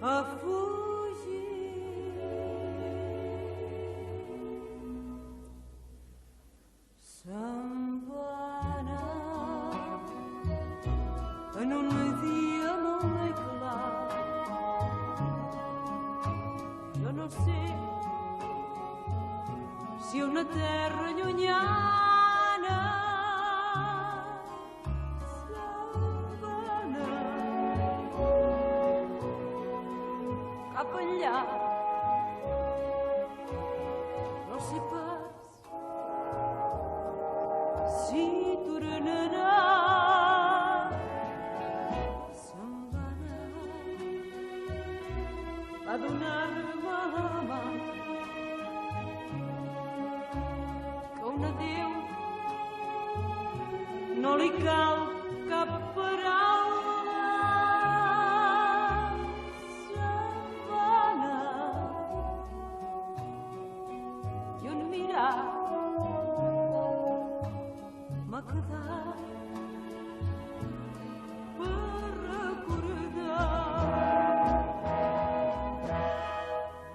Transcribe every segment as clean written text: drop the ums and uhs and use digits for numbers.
a fugir. Se'n va anar en un dia molt clar. Jo no sé si una terra llunyana cap enllà. No sé pas si tornarà. Se'n va anar a donar-me la mà, que un adéu no li cal cap paraula. M'ha quedat per recordar.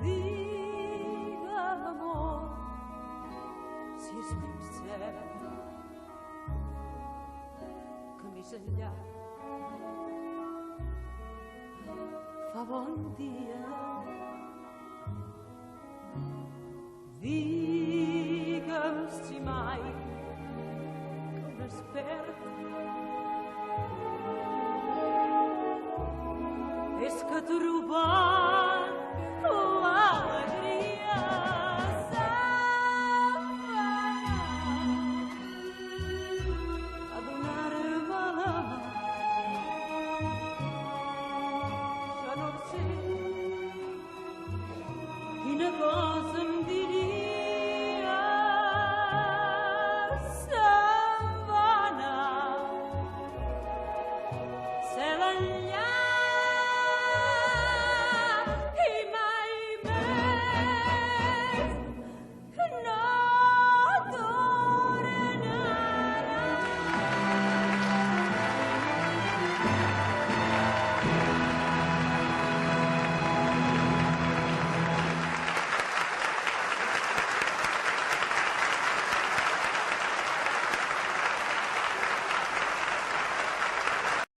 Digue'm, amor, si és ben cert que més enllà fa bon dia. Digue'm si mai es perd és que ha trobat l'alegria. Se'n va a donar-me la mà. Jo no sé quina cosa em diu.